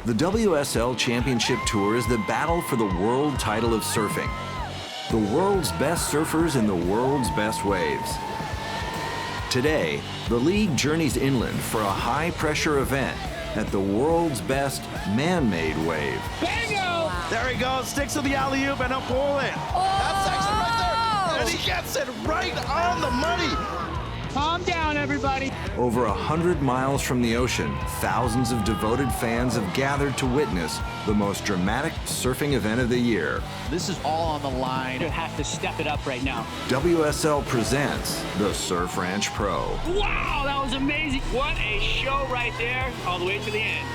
The WSL Championship Tour is the battle for the world title of surfing. The world's best surfers in the world's best waves. Today, the league journeys inland for a high-pressure event at the world's best man-made wave. Bingo! Wow. There he goes, sticks to the alley-oop and a pull it. Oh! That's Sexton right there, and he gets it right on the money. Calm down, everybody. Over 100 miles from the ocean, thousands of devoted fans have gathered to witness the most dramatic surfing event of the year. This is all on the line. You have to step it up right now. WSL presents the Surf Ranch Pro. Wow, that was amazing. What a show right there, all the way to the end.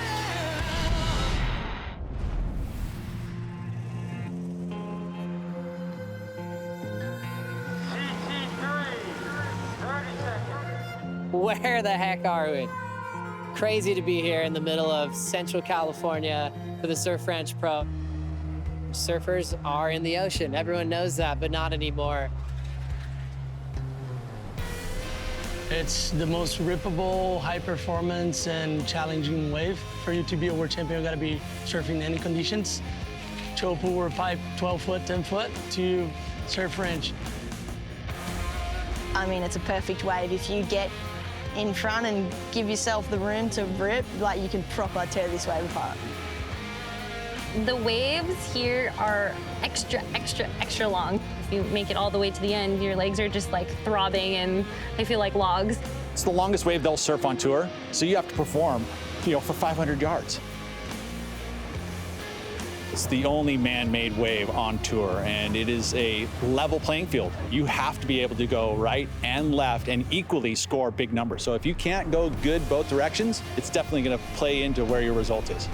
Where the heck are we? Crazy to be here in the middle of Central California for the Surf Ranch Pro. Surfers are in the ocean. Everyone knows that, but not anymore. It's the most rippable, high performance, and challenging wave. For you to be a world champion, you gotta be surfing in any conditions. 12 pool or pipe, 12 foot, 10 foot to surf ranch. I mean, it's a perfect wave. If you get in front and give yourself the room to rip, like you can proper tear this wave apart. The waves here are extra, extra, extra long. If you make it all the way to the end, your legs are just like throbbing and they feel like logs. It's the longest wave they'll surf on tour, so you have to perform, for 500 yards. It's the only man-made wave on tour, and it is a level playing field. You have to be able to go right and left and equally score big numbers. So if you can't go good both directions, it's definitely going to play into where your result is.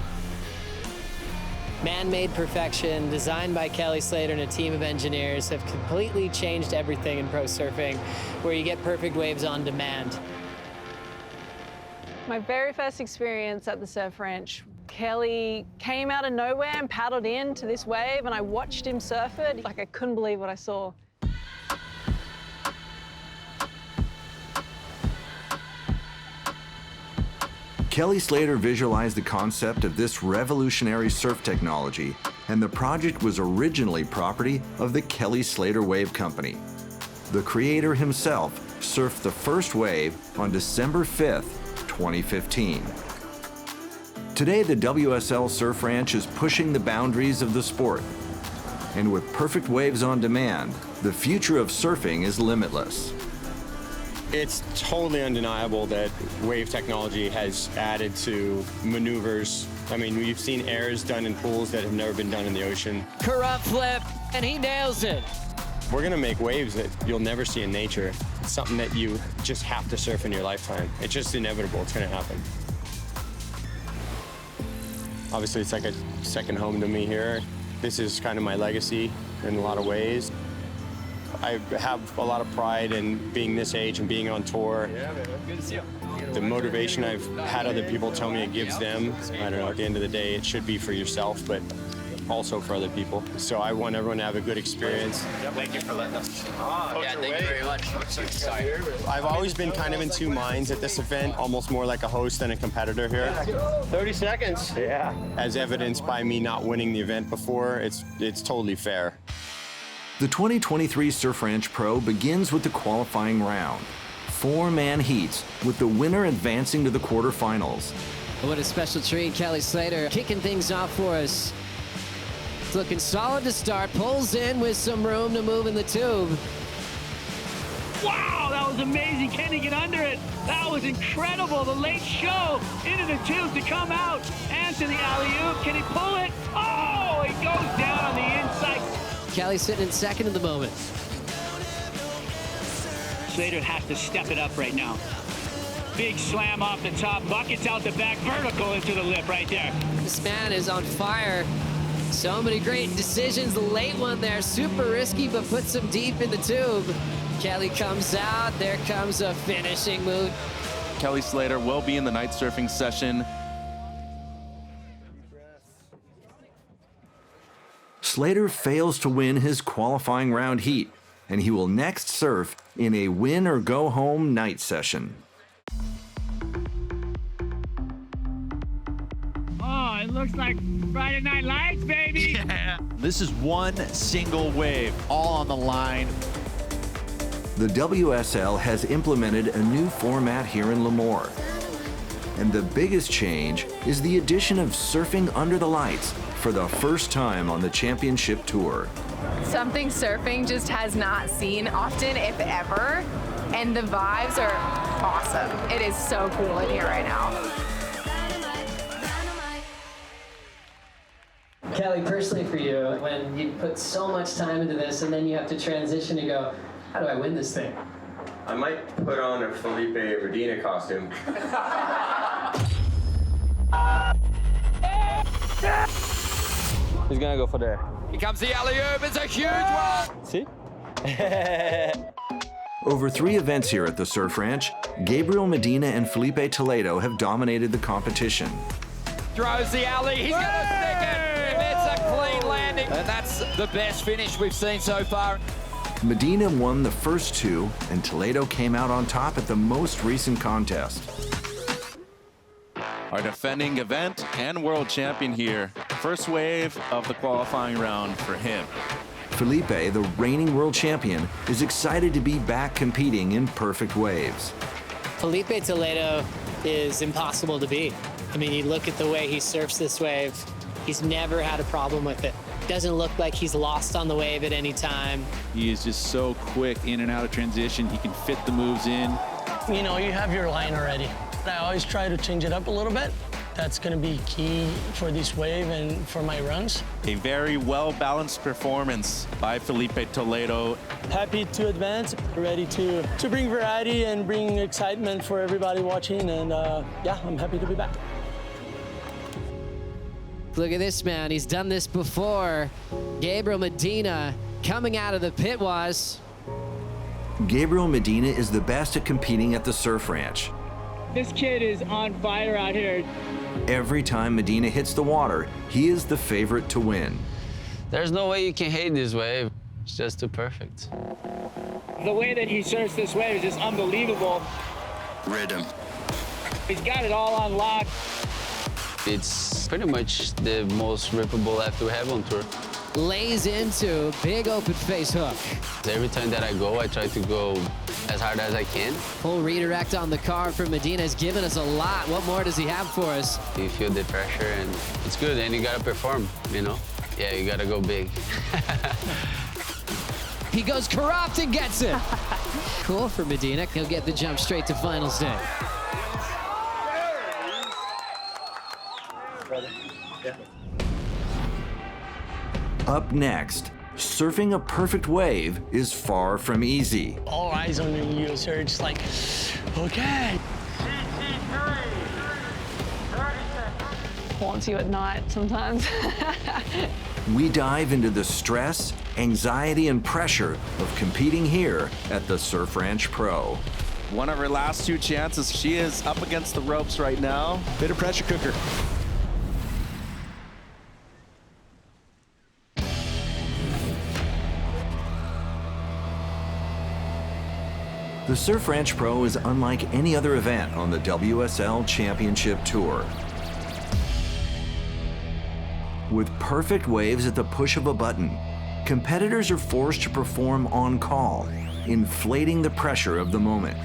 Man-made perfection, designed by Kelly Slater and a team of engineers, have completely changed everything in pro surfing, where you get perfect waves on demand. My very first experience at the Surf Ranch, Kelly came out of nowhere and paddled into this wave, and I watched him surf it. Like, I couldn't believe what I saw. Kelly Slater visualized the concept of this revolutionary surf technology, and the project was originally property of the Kelly Slater Wave Company. The creator himself surfed the first wave on December 5th, 2015. Today, the WSL Surf Ranch is pushing the boundaries of the sport. And with perfect waves on demand, the future of surfing is limitless. It's totally undeniable that wave technology has added to maneuvers. I mean, we've seen airs done in pools that have never been done in the ocean. Corrupt flip, and he nails it. We're gonna make waves that you'll never see in nature. It's something that you just have to surf in your lifetime. It's just inevitable, it's gonna happen. Obviously, it's like a second home to me here. This is kind of my legacy in a lot of ways. I have a lot of pride in being this age and being on tour. Yeah, man, good to see you. The motivation I've had other people tell me it gives them, I don't know, at the end of the day, it should be for yourself, but also for other people. So I want everyone to have a good experience. Thank you for letting us. Yeah, thank you very much. I'm so excited. I've always been kind of in two minds at this event, almost more like a host than a competitor here. 30 seconds. Yeah. As evidenced by me not winning the event before, it's totally fair. The 2023 Surf Ranch Pro begins with the qualifying round. 4-man heats, with the winner advancing to the quarterfinals. What a special treat, Kelly Slater kicking things off for us. It's looking solid to start, pulls in with some room to move in the tube. Wow, that was amazing. Can he get under it? That was incredible. The late show into the tube to come out and to the alley-oop. Can he pull it? Oh, it goes down on the inside. Kelly sitting in second in the moment. Slater has to step it up right now. Big slam off the top, buckets out the back, vertical into the lip right there. This man is on fire. So many great decisions. The late one there, super risky, but puts him deep in the tube. Kelly comes out. There comes a finishing move. Kelly Slater will be in the night surfing session. Slater fails to win his qualifying round heat, and he will next surf in a win-or-go-home night session. Oh, it looks like Friday Night Lights, baby. Yeah. This is one single wave, all on the line. The WSL has implemented a new format here in Lemoore. And the biggest change is the addition of surfing under the lights for the first time on the championship tour. Something surfing just has not seen often, if ever, and the vibes are awesome. It is so cool in here right now. Kelly, personally for you, when you put so much time into this and then you have to transition and go, how do I win this thing? I might put on a Felipe Redina costume. He's gonna go for there. Here comes the alley-oop. It's a huge one. See? Over 3 events here at the Surf Ranch, Gabriel Medina and Felipe Toledo have dominated the competition. Throws the alley. He's gonna stick it. It's a clean landing. And that's the best finish we've seen so far. Medina won the first 2, and Toledo came out on top at the most recent contest. Our defending event and world champion here. First wave of the qualifying round for him. Felipe, the reigning world champion, is excited to be back competing in perfect waves. Felipe Toledo is impossible to beat. I mean, you look at the way he surfs this wave, he's never had a problem with it. Doesn't look like he's lost on the wave at any time. He is just so quick in and out of transition. He can fit the moves in. You know, you have your line already. I always try to change it up a little bit. That's going to be key for this wave and for my runs. A very well-balanced performance by Felipe Toledo. Happy to advance, ready to bring variety and bring excitement for everybody watching, and yeah, I'm happy to be back. Look at this man, he's done this before. Gabriel Medina coming out of the pit was. Gabriel Medina is the best at competing at the Surf Ranch. This kid is on fire out here. Every time Medina hits the water, he is the favorite to win. There's no way you can hate this wave. It's just too perfect. The way that he surfs this wave is just unbelievable. Rhythm. He's got it all on lock. It's pretty much the most rippable left we have on tour. Lays into big open face hook. Every time that I go, I try to go as hard as I can. Full redirect on the car for Medina has given us a lot. What more does he have for us? You feel the pressure and it's good, and you gotta perform, you know? Yeah, you gotta go big. He goes corrupt and gets it. Cool for Medina. He'll get the jump straight to finals day. Up next, surfing a perfect wave is far from easy. All eyes on you, so you're just like, okay. Haunts you at night sometimes. We dive into the stress, anxiety, and pressure of competing here at the Surf Ranch Pro. One of her last 2 chances. She is up against the ropes right now. Bit of pressure cooker. The Surf Ranch Pro is unlike any other event on the WSL Championship Tour. With perfect waves at the push of a button, competitors are forced to perform on call, inflating the pressure of the moment.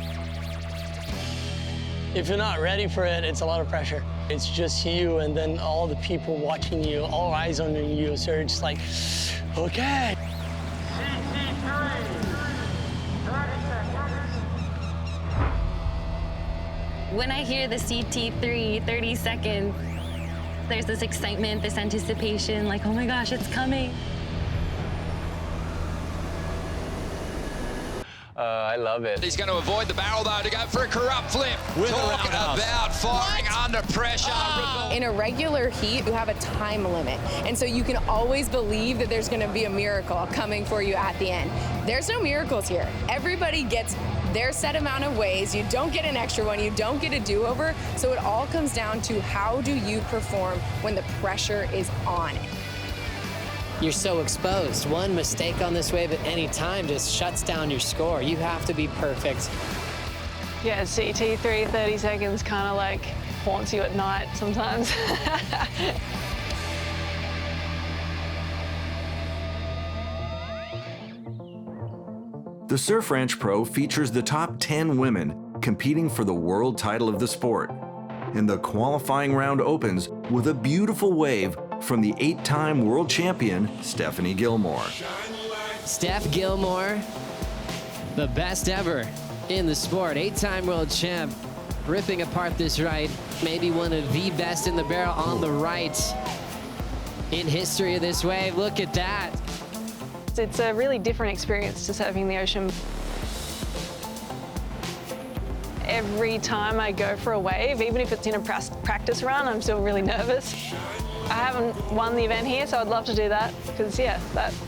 If you're not ready for it, it's a lot of pressure. It's just you and then all the people watching you, all eyes on you, so you're just like, okay. When I hear the CT3, 30 seconds, there's this excitement, this anticipation, like, oh my gosh, it's coming. I love it. He's going to avoid the barrel, though, to go for a corrupt flip. Talking about firing under pressure. In a regular heat, you have a time limit. And so you can always believe that there's going to be a miracle coming for you at the end. There's no miracles here. Everybody gets their set amount of ways. You don't get an extra one. You don't get a do-over. So it all comes down to how do you perform when the pressure is on. You're so exposed. One mistake on this wave at any time just shuts down your score. You have to be perfect. Yeah, CT3, 30 seconds, kind of like haunts you at night sometimes. The Surf Ranch Pro features the top 10 women competing for the world title of the sport. And the qualifying round opens with a beautiful wave from the 8-time world champion, Stephanie Gilmore. Steph Gilmore, the best ever in the sport, 8-time world champ, ripping apart this right, maybe one of the best in the barrel on the right in history of this wave. Look at that. It's a really different experience to surfing the ocean. Every time I go for a wave, even if it's in a practice run, I'm still really nervous. I haven't won the event here, so I'd love to do that, because yeah,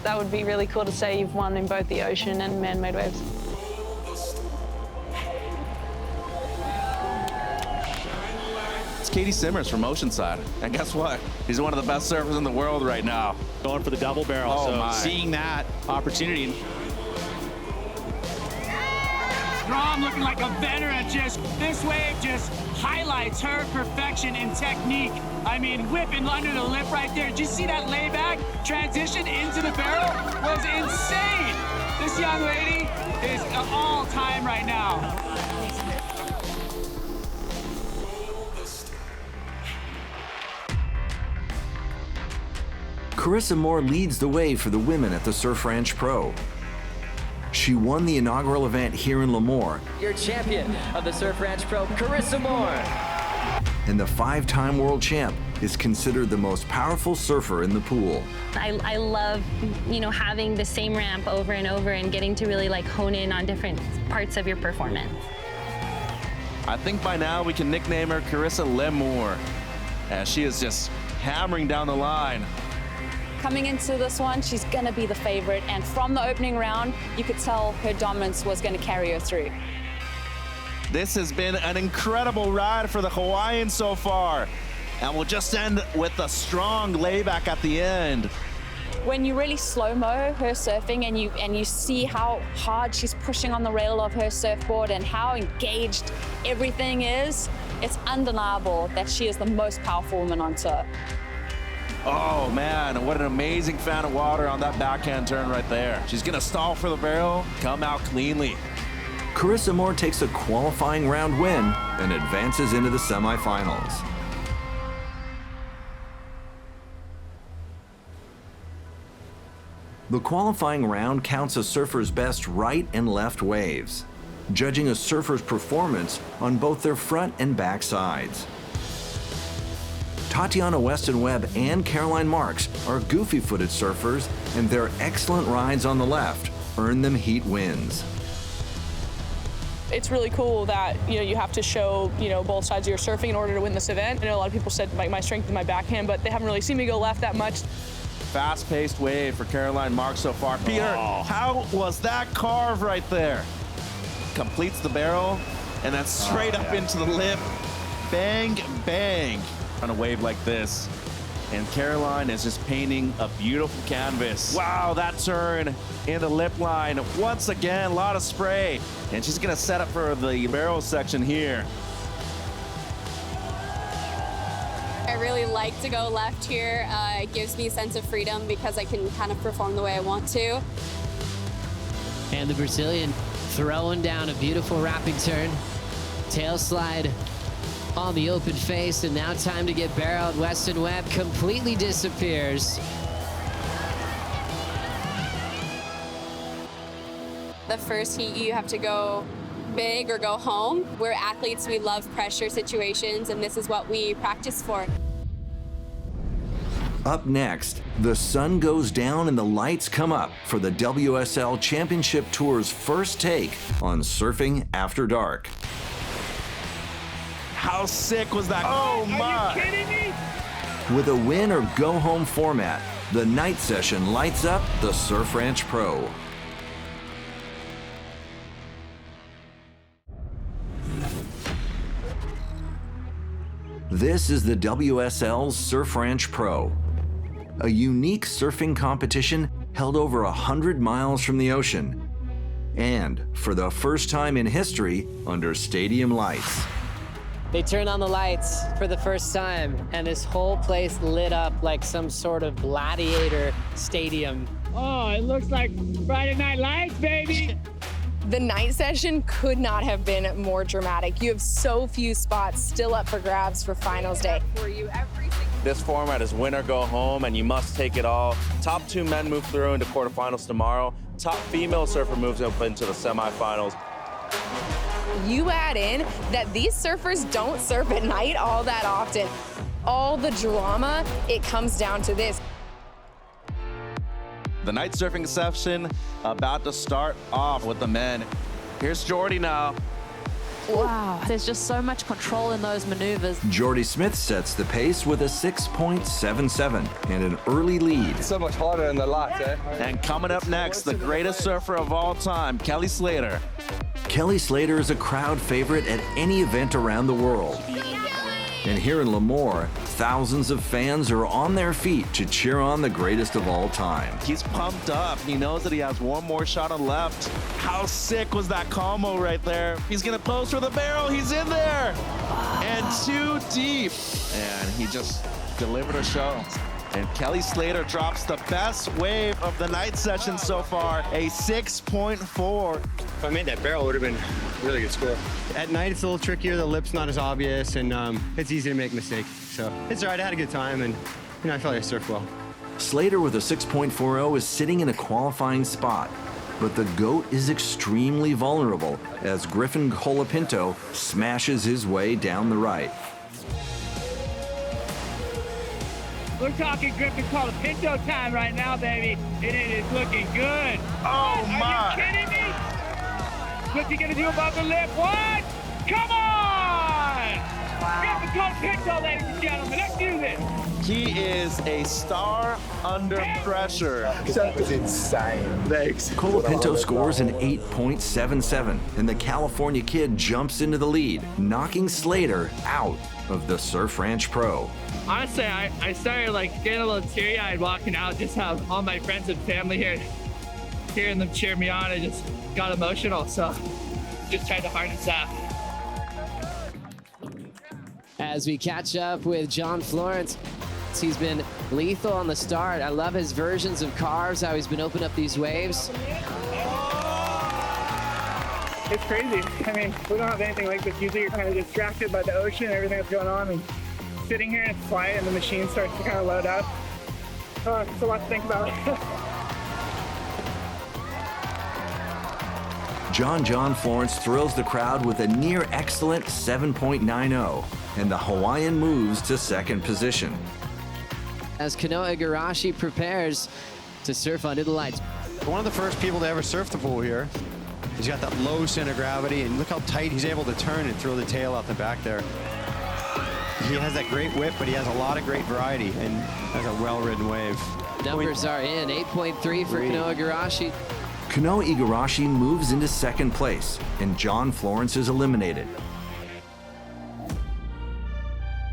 that would be really cool to say you've won in both the ocean and man-made waves. Katie Simmers from Oceanside. And guess what? He's one of the best surfers in the world right now. Going for the double barrel, seeing that opportunity. Strom looking like a veteran. This wave just highlights her perfection in technique. I mean, whipping under the lip right there. Did you see that layback transition into the barrel? Was insane. This young lady is all time right now. Carissa Moore leads the way for the women at the Surf Ranch Pro. She won the inaugural event here in Lemoore. Your champion of the Surf Ranch Pro, Carissa Moore. And the 5-time world champ is considered the most powerful surfer in the pool. I love, having the same ramp over and over and getting to really hone in on different parts of your performance. I think by now we can nickname her Carissa Lemoore, as she is just hammering down the line. Coming into this one, she's going to be the favorite, and from the opening round, you could tell her dominance was going to carry her through. This has been an incredible ride for the Hawaiian so far, and we'll just end with a strong layback at the end. When you really slow-mo her surfing and you see how hard she's pushing on the rail of her surfboard and how engaged everything is, it's undeniable that she is the most powerful woman on tour. Oh man, what an amazing fan of water on that backhand turn right there. She's gonna stall for the barrel, come out cleanly. Carissa Moore takes a qualifying round win and advances into the semifinals. The qualifying round counts a surfer's best right and left waves, judging a surfer's performance on both their front and back sides. Tatiana Weston Webb and Caroline Marks are goofy-footed surfers, and their excellent rides on the left earn them heat wins. It's really cool that you have to show both sides of your surfing in order to win this event. I know a lot of people said my strength is my backhand, but they haven't really seen me go left that much. Fast-paced wave for Caroline Marks so far. Peter, how was that carve right there? Completes the barrel and then straight up into the lip. Bang, bang. On a wave like this, and Caroline is just painting a beautiful canvas. Wow, that turn in the lip line. Once again, a lot of spray, and she's gonna set up for the barrel section here. I really like to go left here. It gives me a sense of freedom because I can kind of perform the way I want to. And the Brazilian throwing down a beautiful wrapping turn. Tail slide on the open face, and now time to get barreled. Weston Webb completely disappears. The first heat, you have to go big or go home. We're athletes, we love pressure situations, and this is what we practice for. Up next, the sun goes down and the lights come up for the WSL Championship Tour's first take on Surfing After Dark. How sick was that? Oh my! Are you kidding me? With a win or go home format, the night session lights up the Surf Ranch Pro. This is the WSL's Surf Ranch Pro, a unique surfing competition held over 100 miles from the ocean, and for the first time in history, under stadium lights. They turned on the lights for the first time, and this whole place lit up like some sort of gladiator stadium. Oh, it looks like Friday Night Lights, baby. The night session could not have been more dramatic. You have so few spots still up for grabs for finals day. This format is win or go home, and you must take it all. Top 2 men move through into quarterfinals tomorrow. Top female surfer moves up into the semifinals. You add in that these surfers don't surf at night all that often. All the drama, it comes down to this. The night surfing session about to start off with the men. Here's Jordy now. Wow, there's just so much control in those maneuvers. Jordy Smith sets the pace with a 6.77 and an early lead. So much harder in the light, eh? And coming up next, the greatest surfer of all time, Kelly Slater. Kelly Slater is a crowd favorite at any event around the world. And here in Lemoore, thousands of fans are on their feet to cheer on the greatest of all time. He's pumped up. He knows that he has one more shot on left. How sick was that combo right there? He's gonna pose for the barrel. He's in there. And too deep. And he just delivered a show. And Kelly Slater drops the best wave of the night session so far, a 6.4. If I made that barrel, it would have been a really good score. At night, it's a little trickier. The lip's not as obvious, and it's easy to make mistakes. So it's all right. I had a good time, and I felt like I surfed well. Slater with a 6.40 is sitting in a qualifying spot, but the GOAT is extremely vulnerable as Griffin Colapinto smashes his way down the right. We're talking Griffin Colapinto time right now, baby, and it is looking good. Oh, my. Are you kidding me? What's he gonna do above the lip? What? Come on! Wow. Griffin Colapinto, ladies and gentlemen, let's do this. He is a star under pressure. That was insane. Thanks. Colapinto scores an 8.77, and the California kid jumps into the lead, knocking Slater out of the Surf Ranch Pro. Honestly, I started getting a little teary-eyed walking out, just have all my friends and family here, hearing them cheer me on. I just got emotional, so just tried to harness that. As we catch up with John Florence, he's been lethal on the start. I love his versions of carves, how he's been opening up these waves. It's crazy. I mean, we don't have anything like this. Usually you're kind of distracted by the ocean and everything that's going on, and sitting here and it's quiet and the machine starts to kind of load up. It's a lot to think about. John Florence thrills the crowd with a near excellent 7.90, and the Hawaiian moves to second position. As Kanoa Igarashi prepares to surf under the lights. One of the first people to ever surf the pool here. He's got that low center of gravity, and look how tight he's able to turn and throw the tail out the back there. He has that great whip, but he has a lot of great variety and has a well-ridden wave. Numbers are in, 8.3 for Kanoa Igarashi. Kanoa Igarashi moves into second place, and John Florence is eliminated.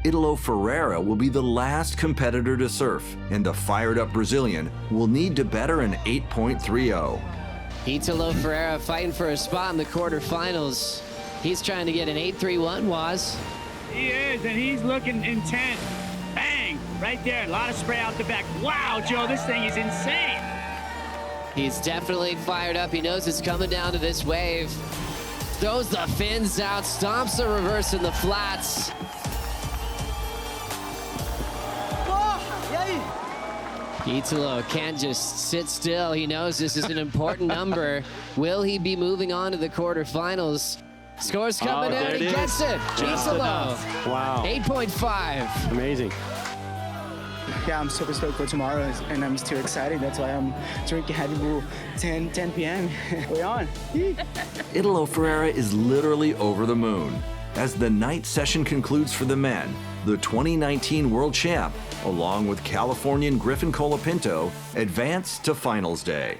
Italo Ferreira will be the last competitor to surf, and the fired-up Brazilian will need to better an 8.30. Italo Ferreira fighting for a spot in the quarterfinals. He's trying to get an 8.31, Waz. He is, and he's looking intent. Bang! Right there, a lot of spray out the back. Wow, Joe, this thing is insane. He's definitely fired up. He knows it's coming down to this wave. Throws the fins out, stomps the reverse in the flats. Italo can't just sit still. He knows this is an important number. Will he be moving on to the quarterfinals? Scores coming in, he gets it. Italo. Wow. 8.5. Amazing. Yeah, I'm super stoked for tomorrow, and I'm still excited. That's why I'm drinking Red Bull 10 p.m. We're on. Italo Ferreira is literally over the moon. As the night session concludes for the men, the 2019 world champ, along with Californian Griffin Colapinto, advance to finals day.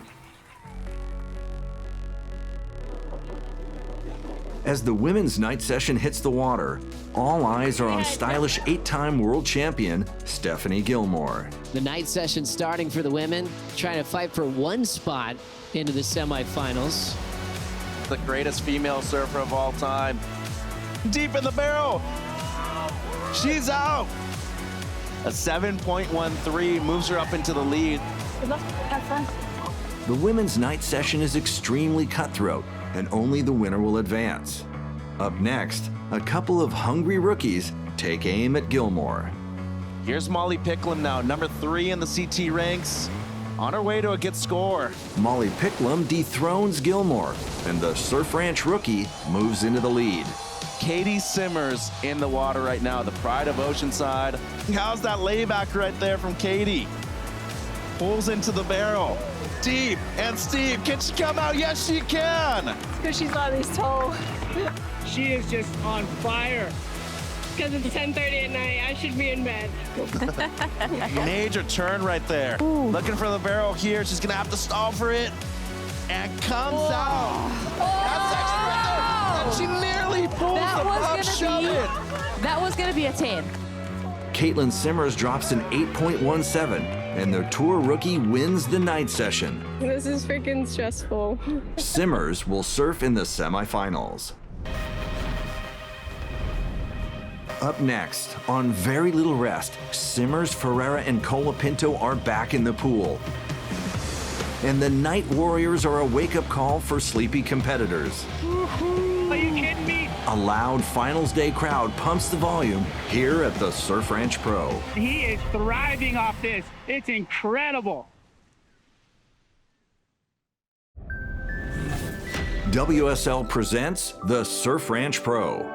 As the women's night session hits the water, all eyes are on stylish 8-time world champion Stephanie Gilmore. The night session starting for the women, trying to fight for one spot into the semifinals. The greatest female surfer of all time. Deep in the barrel. She's out. A 7.13 moves her up into the lead. Good luck. Have fun. The women's night session is extremely cutthroat, and only the winner will advance. Up next, a couple of hungry rookies take aim at Gilmore. Here's Molly Picklum now, number 3 in the CT ranks, on her way to a good score. Molly Picklum dethrones Gilmore, and the Surf Ranch rookie moves into the lead. Katie Simmers in the water right now, the pride of Oceanside. How's that layback right there from Katie? Pulls into the barrel. Deep and steep. Can she come out? Yes, she can. Because she's on these tall. She is just on fire. Because it's 10:30 at night. I should be in bed. Major turn right there. Looking for the barrel here. She's going to have to stall for it. And comes out. That's actually right there. And she nearly pulls the puck, shove it. That was going to be a 10. Caitlin Simmers drops an 8.17, and the tour rookie wins the night session. This is freaking stressful. Simmers will surf in the semifinals. Up next, on very little rest, Simmers, Ferreira, and Colapinto are back in the pool. And the Night Warriors are a wake-up call for sleepy competitors. Are you kidding me? A loud Finals Day crowd pumps the volume here at the Surf Ranch Pro. He is thriving off this. It's incredible. WSL presents the Surf Ranch Pro.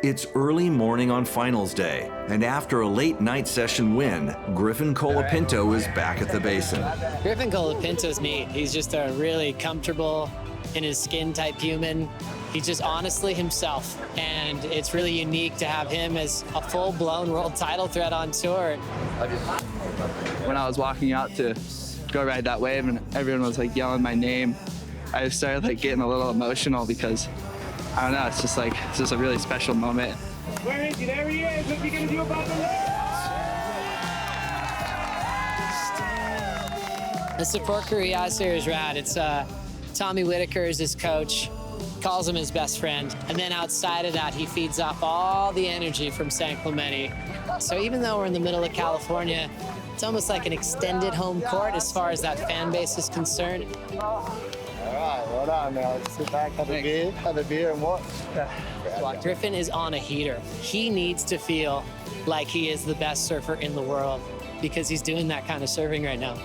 It's early morning on Finals Day, and after a late night session win, Griffin Colapinto is back at the basin. Griffin Colapinto's neat. He's just a really comfortable, in his skin type human. He's just honestly himself, and it's really unique to have him as a full-blown world title threat on tour. When I was walking out to go ride that wave and everyone was like yelling my name, I just started like getting a little emotional because I don't know, it's just a really special moment. Where is he? There he is. What's he going to do about the The support crew he has here is rad. It's Tommy Whitaker is his coach, calls him his best friend, and then outside of that, he feeds off all the energy from San Clemente. So even though we're in the middle of California, it's almost like an extended home court as far as that fan base is concerned. All right, well done now. Let's sit back, have a beer and watch. Griffin is on a heater. He needs to feel like he is the best surfer in the world because he's doing that kind of surfing right now.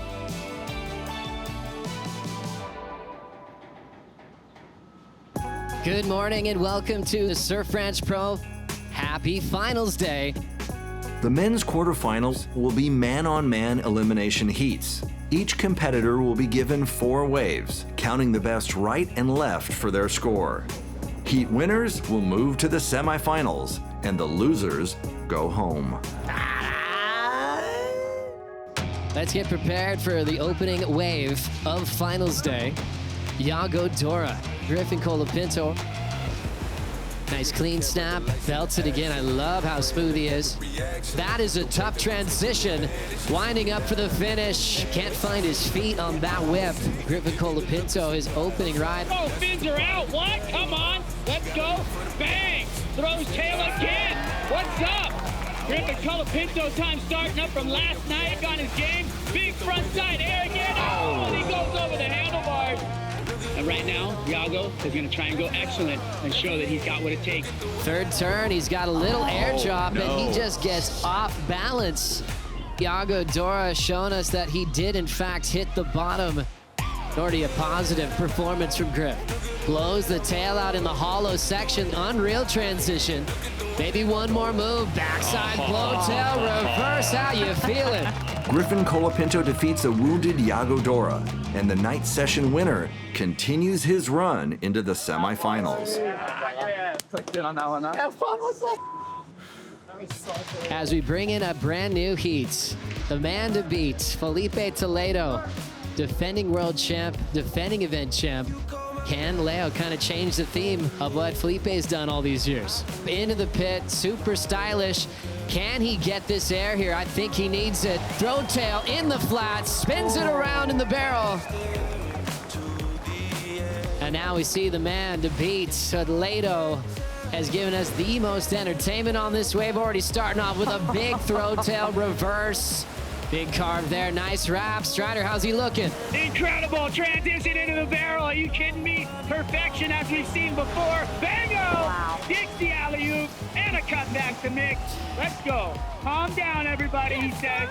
Good morning and welcome to the Surf Ranch Pro. Happy Finals Day. The men's quarterfinals will be man-on-man elimination heats. Each competitor will be given 4 waves, counting the best right and left for their score. Heat winners will move to the semifinals, and the losers go home. Let's get prepared for the opening wave of Finals Day. Iago Dora, Griffin Colapinto. Nice clean snap, belts it again. I love how smooth he is. That is a tough transition. Winding up for the finish. Can't find his feet on that whip. Griffin Colapinto, his opening ride. Oh, fins are out. What? Come on. Let's go. Bang. Throws tail again. What's up? Griffin Colapinto time starting up from last night on his game. Big front side air again. Oh, and he goes over the handlebars. And right now, Iago is going to try and go excellent and show that he's got what it takes. Third turn, he's got a little air drop, and he just gets off balance. Iago Dora showing us that he did, in fact, hit the bottom. Already a positive performance from Griff. Blows the tail out in the hollow section. Unreal transition. Maybe one more move. Backside blow tail reverse. How you feeling? Griffin Colapinto defeats a wounded Iago Dora, and the night session winner continues his run into the semifinals. Clicked in on that one. Have fun with that. As we bring in a brand new heat, the man to beat, Felipe Toledo, defending world champ, defending event champ. Can Leo kind of change the theme of what Felipe's done all these years? Into the pit, super stylish. Can he get this air here? I think he needs it. Throw tail in the flat, spins it around in the barrel. And now we see the man to beat Toledo has given us the most entertainment on this wave. Already starting off with a big throw tail reverse. Big carve there, nice wrap. Strider, how's he looking? Incredible transition into the barrel. Are you kidding me? Perfection as we've seen before. Bango! Wow. Dixie alley-oop and a cut back to Mick. Let's go. Calm down, everybody, he says.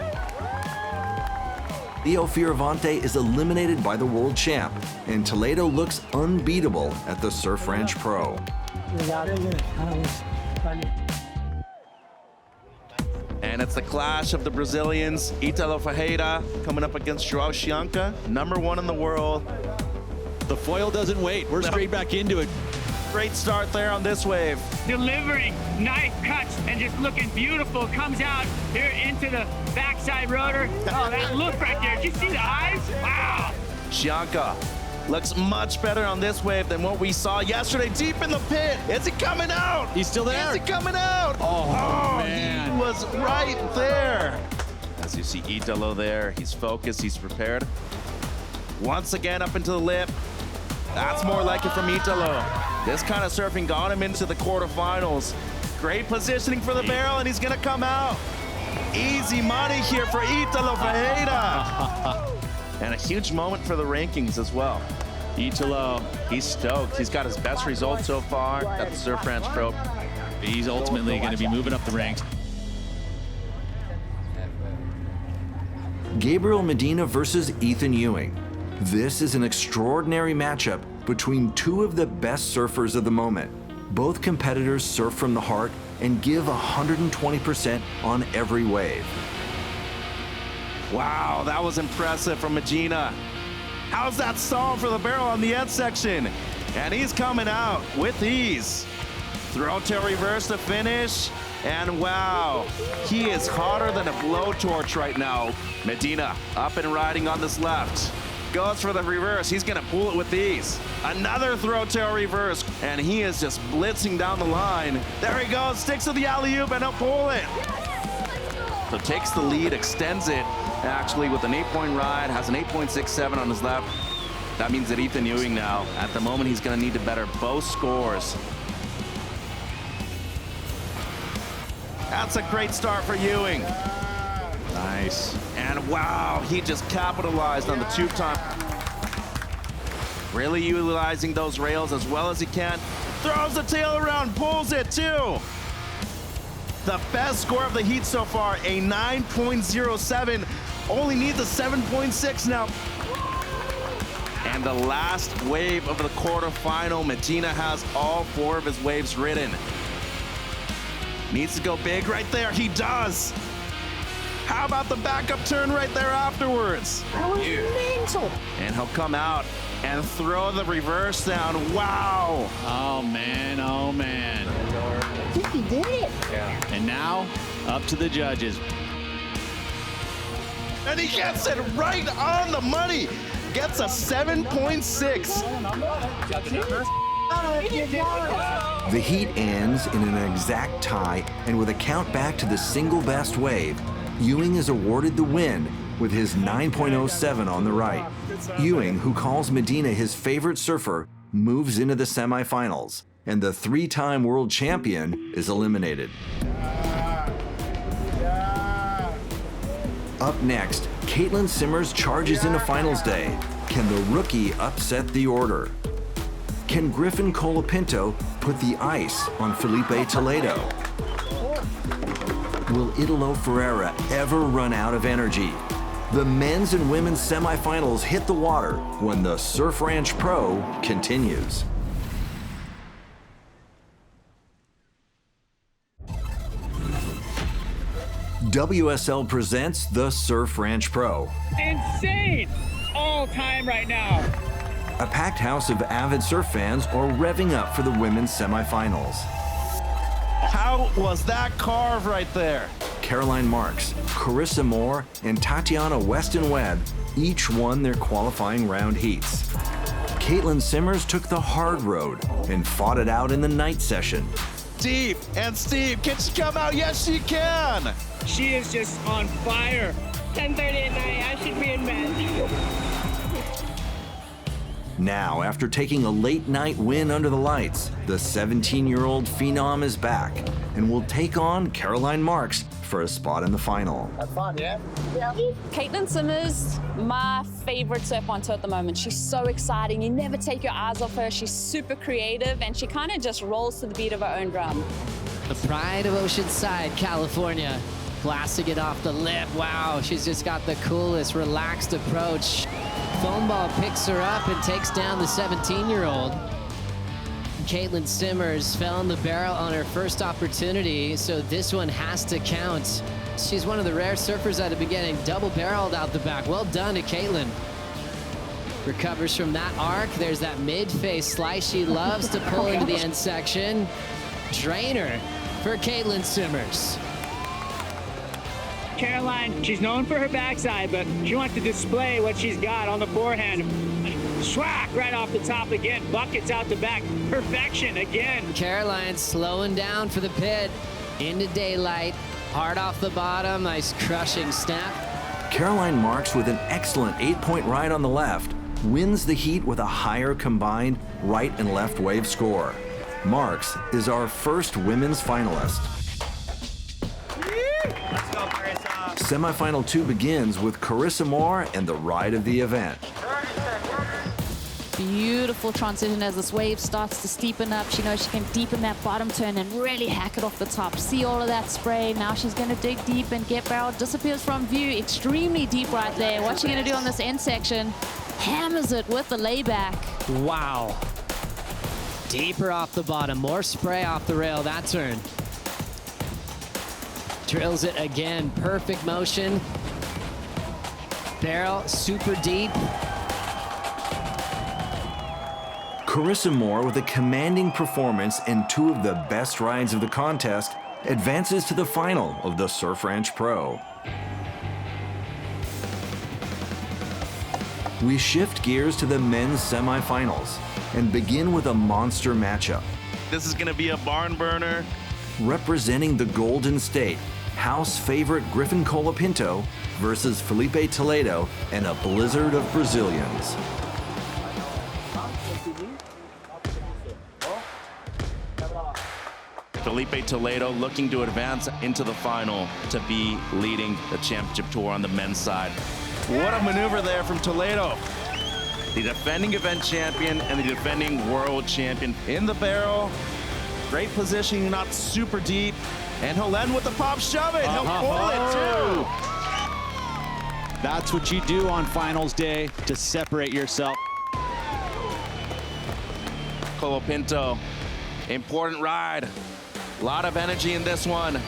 Leo Fioravante is eliminated by the world champ, and Toledo looks unbeatable at the Surf Ranch Pro. And it's the clash of the Brazilians. Italo Ferreira coming up against João Chianca, #1 in the world. The foil doesn't wait. We're straight back into it. Great start there on this wave. Delivering nice cuts and just looking beautiful. Comes out here into the backside rotor. Oh, that look right there. Did you see the eyes? Wow. Chianca looks much better on this wave than what we saw yesterday deep in the pit. Is he coming out? He's still there. Is he coming out? Oh man. He was right there. As you see Italo there, he's focused, he's prepared. Once again up into the lip. That's more like it from Italo. This kind of surfing got him into the quarterfinals. Great positioning for the barrel, and he's gonna come out. Easy money here for Italo Ferreira. And a huge moment for the rankings as well. Italo, he's stoked. He's got his best result so far at the Surf Ranch Pro. He's ultimately going to be moving up the ranks. Gabriel Medina versus Ethan Ewing. This is an extraordinary matchup between two of the best surfers of the moment. Both competitors surf from the heart and give 120% on every wave. Wow, that was impressive from Medina. How's that stall for the barrel on the end section? And he's coming out with ease. Throw tail reverse to finish. And wow, he is hotter than a blowtorch right now. Medina up and riding on this left. Goes for the reverse. He's gonna pull it with ease. Another throw tail reverse. And he is just blitzing down the line. There he goes, sticks to the alley-oop and he'll pull it. So takes the lead, extends it, actually with an 8-point ride, has an 8.67 on his left. That means that Ethan Ewing now, at the moment, he's gonna need to better both scores. That's a great start for Ewing. Nice. And wow, he just capitalized on the tube time. Really utilizing those rails as well as he can. Throws the tail around, pulls it too. The best score of the heat so far, a 9.07. Only needs a 7.6 now. And the last wave of the quarterfinal, Medina has all 4 of his waves ridden. Needs to go big right there, he does. How about the backup turn right there afterwards? That was mental. And he'll come out and throw the reverse down, wow. Oh man, oh man. I think he did it. Yeah. And now, up to the judges. And he gets it right on the money. Gets a 7.6. The heat ends in an exact tie, and with a count back to the single best wave, Ewing is awarded the win with his 9.07 on the right. Ewing, who calls Medina his favorite surfer, moves into the semifinals, and the 3-time world champion is eliminated. Up next, Caitlin Simmers charges into finals day. Can the rookie upset the order? Can Griffin Colapinto put the ice on Felipe Toledo? Will Italo Ferreira ever run out of energy? The men's and women's semifinals hit the water when the Surf Ranch Pro continues. WSL presents the Surf Ranch Pro. Insane! All time right now. A packed house of avid surf fans are revving up for the women's semifinals. How was that carve right there? Caroline Marks, Carissa Moore, and Tatiana Weston Webb each won their qualifying round heats. Caitlin Simmers took the hard road and fought it out in the night session. Deep and steep. Can she come out? Yes, she can. She is just on fire. 10:30 at night. I should be in bed. Now, after taking a late-night win under the lights, the 17-year-old phenom is back and will take on Caroline Marks for a spot in the final. Have fun, yeah? Caitlin Simmers, my favorite surf on tour at the moment. She's so exciting. You never take your eyes off her. She's super creative, and she kind of just rolls to the beat of her own drum. The pride of Oceanside, California. Blasting it off the lip. Wow, she's just got the coolest, relaxed approach. Foam ball picks her up and takes down the 17-year-old. Caitlin Simmers fell on the barrel on her first opportunity, so this one has to count. She's one of the rare surfers that have been getting double-barreled out the back. Well done to Caitlin. Recovers from that arc. There's that mid-face slice she loves to pull into the end section. Drainer for Caitlin Simmers. Caroline, she's known for her backside, but she wants to display what she's got on the forehand. Schwack right off the top again, buckets out the back, perfection again. Caroline slowing down for the pit, into daylight, hard off the bottom, nice crushing snap. Caroline Marks, with an excellent 8-point ride on the left, wins the heat with a higher combined right and left wave score. Marks is our first women's finalist. Semi-final 2 begins with Carissa Moore and the ride of the event. Beautiful transition as this wave starts to steepen up. She knows she can deepen that bottom turn and really hack it off the top. See all of that spray. Now she's going to dig deep and get barrel. Disappears from view. Extremely deep right there. What's she going to do on this end section? Hammers it with the layback. Wow. Deeper off the bottom. More spray off the rail that turn. Drills it again, perfect motion. Barrel super deep. Carissa Moore, with a commanding performance and 2 of the best rides of the contest, advances to the final of the Surf Ranch Pro. We shift gears to the men's semifinals and begin with a monster matchup. This is going to be a barn burner. Representing the Golden State, house favorite Griffin Colapinto versus Felipe Toledo and a blizzard of Brazilians. Felipe Toledo looking to advance into the final to be leading the championship tour on the men's side. What a maneuver there from Toledo. The defending event champion and the defending world champion in the barrel. Great positioning, not super deep. And he'll end with the pop shove it. He'll pull it too. That's what you do on finals day to separate yourself. Colapinto, important ride. A lot of energy in this one.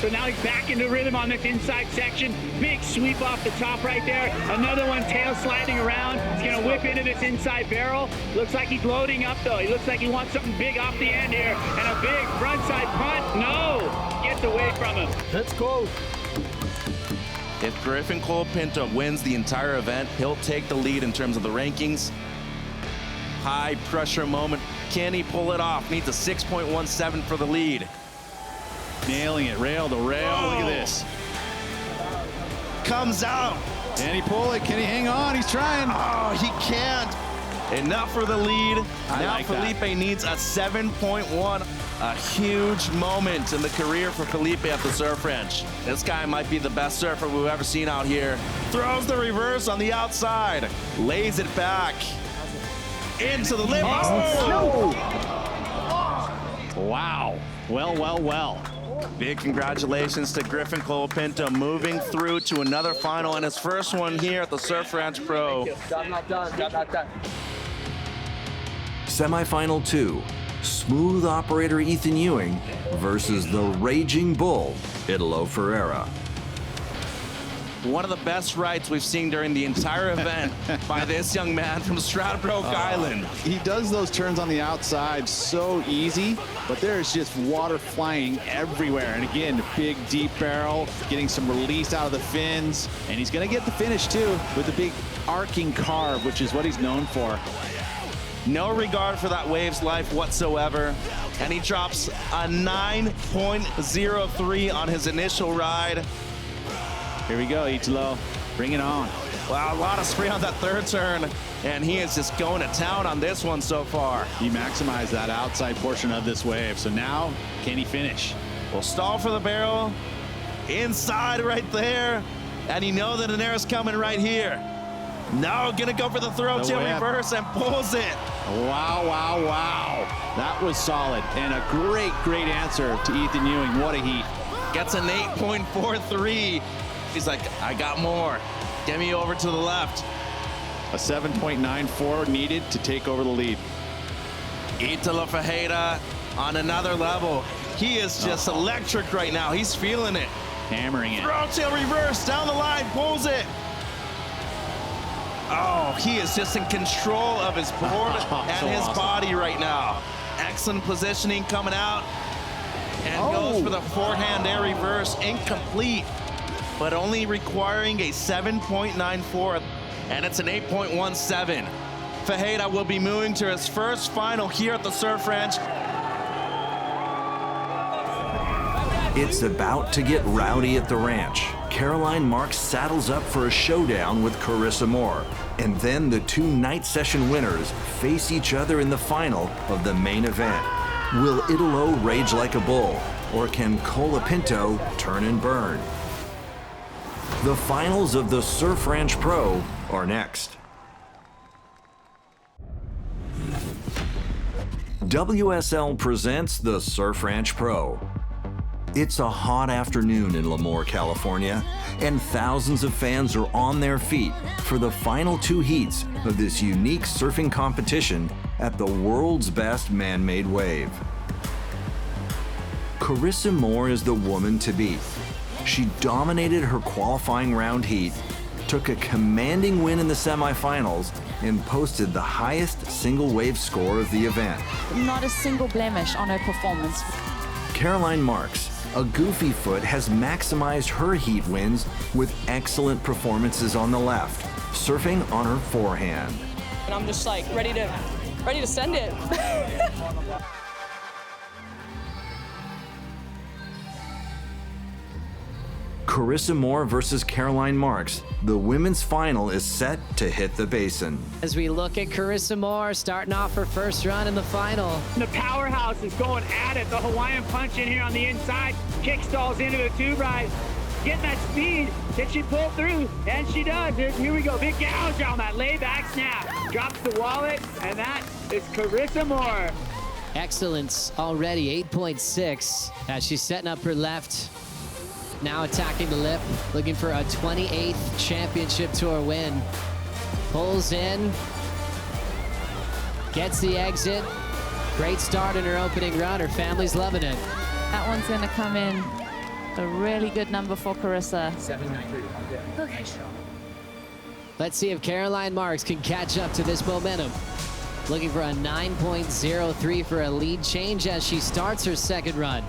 So now he's back into rhythm on this inside section. Big sweep off the top right there. Another one tail sliding around. He's gonna whip into this inside barrel. Looks like he's loading up though. He looks like he wants something big off the end here. And a big frontside punt. No! Gets away from him. Let's go. If Griffin Colapinto wins the entire event, he'll take the lead in terms of the rankings. High pressure moment. Can he pull it off? Needs a 6.17 for the lead. Nailing it, rail to rail. Whoa. Look at this. Comes out. Can he pull it? Can he hang on? He's trying. Oh, he can't. Enough for the lead. Now like Felipe needs a 7.1. A huge moment in the career for Felipe at the Surf Ranch. This guy might be the best surfer we've ever seen out here. Throws the reverse on the outside. Lays it back. Into the lip. Oh! Wow. Well, well, well. Big congratulations to Griffin Colapinto, moving through to another final and his first one here at the Surf Ranch Pro. Job not done. Job not done. Semi-final 2, smooth operator Ethan Ewing versus the raging bull, Italo Ferreira. One of the best rides we've seen during the entire event by this young man from Stradbroke Island. He does those turns on the outside so easy, but there's just water flying everywhere. And again, big deep barrel, getting some release out of the fins. And he's gonna get the finish too with the big arcing carve, which is what he's known for. No regard for that wave's life whatsoever. And he drops a 9.03 on his initial ride. Here we go, Italo. Bring it on. Wow, a lot of spray on that third turn. and he is just going to town on this one so far. He maximized that outside portion of this wave, so now can he finish? Will stall for the barrel, inside right there, and you know that an air's coming right here. Now gonna go for the throw tail reverse and pulls it. Wow, wow, wow. That was solid and a great, great answer to Ethan Ewing. What a heat. Gets an 8.43. He's like, I got more. Get me over to the left. A 7.94 needed to take over the lead. Italo Ferreira on another level. He is just electric right now. He's feeling it. Hammering it. Throw tail reverse down the line, pulls it. Oh, he is just in control of his board and his body right now. Excellent positioning coming out. And goes for the forehand air reverse, incomplete, but only requiring a 7.94, and it's an 8.17. Ferreira will be moving to his first final here at the Surf Ranch. It's about to get rowdy at the ranch. Caroline Marks saddles up for a showdown with Carissa Moore, and then the two night session winners face each other in the final of the main event. Will Italo rage like a bull, or can Colapinto turn and burn? The finals of the Surf Ranch Pro are next. WSL presents the Surf Ranch Pro. It's a hot afternoon in Lemoore, California, and thousands of fans are on their feet for the final two heats of this unique surfing competition at the world's best man-made wave. Carissa Moore is the woman to beat. She dominated her qualifying round heat, took a commanding win in the semifinals, and posted the highest single wave score of the event. Not a single blemish on her performance. Caroline Marks, a goofy foot, has maximized her heat wins with excellent performances on the left, surfing on her forehand. And I'm just like ready to send it. Carissa Moore versus Caroline Marks. The women's final is set to hit the basin. As we look at Carissa Moore starting off her first run in the final. The powerhouse is going at it. The Hawaiian punch in here on the inside. Kick stalls into the tube ride. Getting that speed. Can she pull through? And she does. Here we go. Big gouge on that layback snap. Drops the wallet, and that is Carissa Moore. Excellence already, 8.6 as she's setting up her left. Now attacking the lip, looking for a 28th championship tour win. Pulls in, gets the exit. Great start in her opening run. Her family's loving it. That one's going to come in a really good number for Carissa. 7.93. Okay. Let's see if Caroline Marks can catch up to this momentum. Looking for a 9.03 for a lead change as she starts her second run.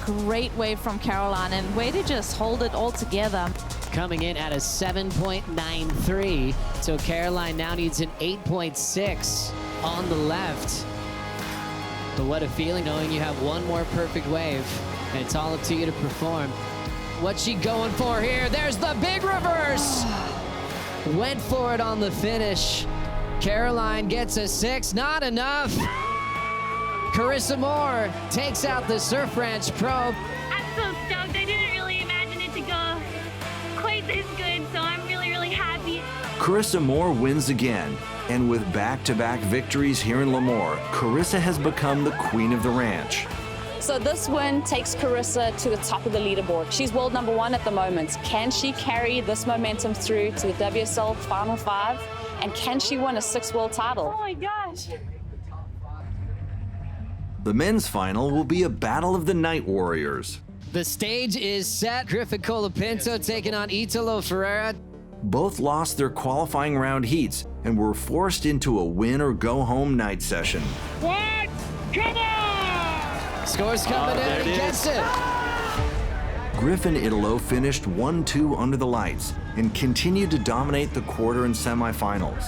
Great wave from Caroline, and way to just hold it all together. Coming in at a 7.93. So Caroline now needs an 8.6 on the left. But what a feeling knowing you have one more perfect wave, and it's all up to you to perform. What's she going for here? There's the big reverse. Went for it on the finish. Caroline gets a 6, not enough. Carissa Moore takes out the Surf Ranch Pro. I'm so stoked. I didn't really imagine it to go quite this good, so I'm really, really happy. Carissa Moore wins again, and with back-to-back victories here in Lemoore, Carissa has become the queen of the ranch. So this win takes Carissa to the top of the leaderboard. She's world number 1 at the moment. Can she carry this momentum through to the WSL Final 5? And can she win a 6th world title? Oh my gosh. The men's final will be a battle of the Night Warriors. The stage is set. Griffin Colapinto taking on Italo Ferreira. Both lost their qualifying round heats and were forced into a win-or-go-home night session. What? Come on! Scores coming in against it. Griffin Italo finished 1-2 under the lights and continued to dominate the quarter and semifinals.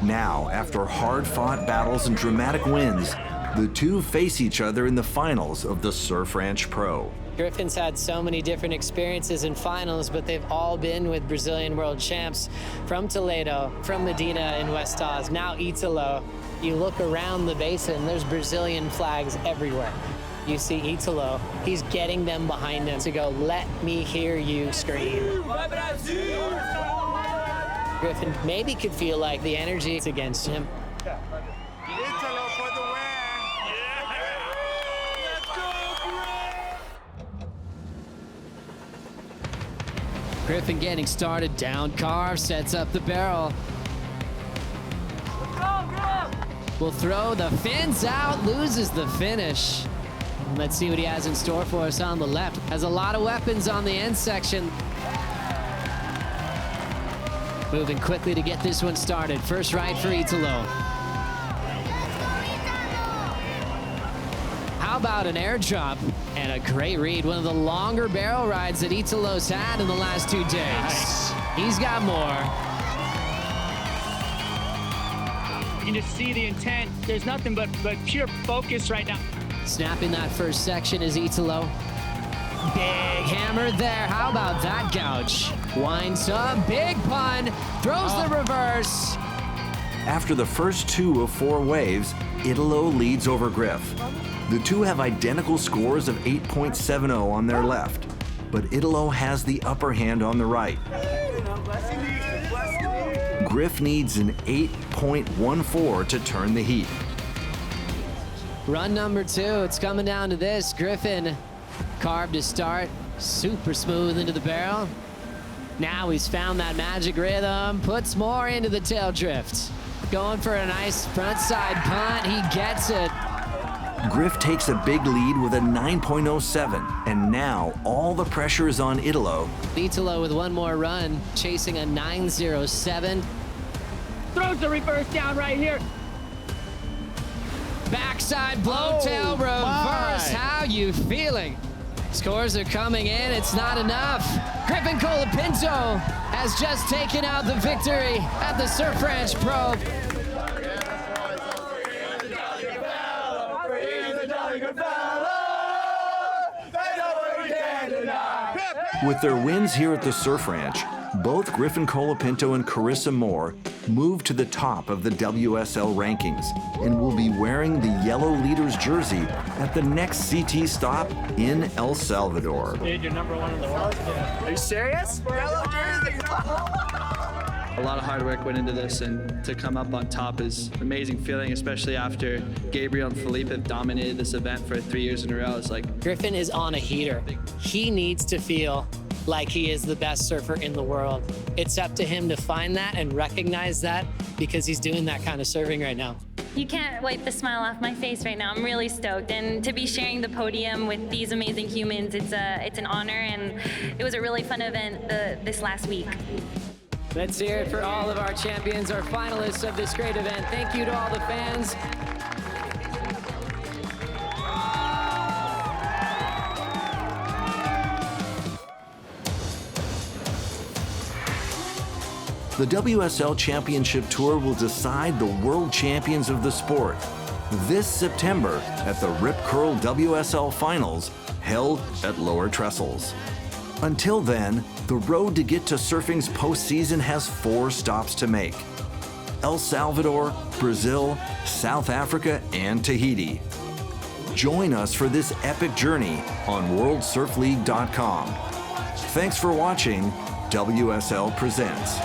Now, after hard-fought battles and dramatic wins, The two face each other in the finals of the Surf Ranch Pro. Griffin's had so many different experiences in finals, but they've all been with Brazilian world champs from Toledo, from Medina in West Oz, now Italo. You look around the basin, there's Brazilian flags everywhere. You see Italo, he's getting them behind him to go, let me hear you scream. Griffin maybe could feel like the energy is against him. Italo for the win. Griffin getting started, down carve, sets up the barrel. Will throw the fins out, loses the finish. Let's see what he has in store for us on the left. Has a lot of weapons on the end section. Moving quickly to get this one started. First right for Italo. How about an airdrop and a great read? One of the longer barrel rides that Italo's had in the last 2 days. Nice. He's got more. You can just see the intent. There's nothing but pure focus right now. Snapping that first section is Italo. Big hammer there. How about that gouge? Winds up, big pun, throws the reverse. After the first 2 of 4 waves, Italo leads over Griff. The two have identical scores of 8.70 on their left, but Italo has the upper hand on the right. Griff needs an 8.14 to turn the heat. Run number 2, it's coming down to this. Griffin carved to start, super smooth into the barrel. Now he's found that magic rhythm, puts more into the tail drift. Going for a nice front side punt, he gets it. Griff takes a big lead with a 9.07, and now all the pressure is on Italo. Italo with one more run, chasing a 9.07. Throws the reverse down right here. Backside blowtail reverse, how you feeling? Scores are coming in, it's not enough. Griffin Colapinto has just taken out the victory at the Surf Ranch Pro. With their wins here at the Surf Ranch, both Griffin Colapinto and Carissa Moore moved to the top of the WSL rankings and will be wearing the yellow leaders jersey at the next CT stop in El Salvador. Dude, you're number 1 in the world. Are you serious? Yellow jersey. A lot of hard work went into this, and to come up on top is an amazing feeling, especially after Gabriel and Felipe have dominated this event for 3 years in a row. It's like Griffin is on a heater. He needs to feel like he is the best surfer in the world. It's up to him to find that and recognize that, because he's doing that kind of surfing right now. You can't wipe the smile off my face right now. I'm really stoked, and to be sharing the podium with these amazing humans, it's an honor, and it was a really fun event this last week. Let's hear it for all of our champions, our finalists of this great event. Thank you to all the fans. The WSL Championship Tour will decide the world champions of the sport this September at the Rip Curl WSL Finals held at Lower Trestles. Until then, the road to get to surfing's postseason has 4 stops to make: El Salvador, Brazil, South Africa, and Tahiti. Join us for this epic journey on WorldSurfLeague.com. Thanks for watching WSL Presents.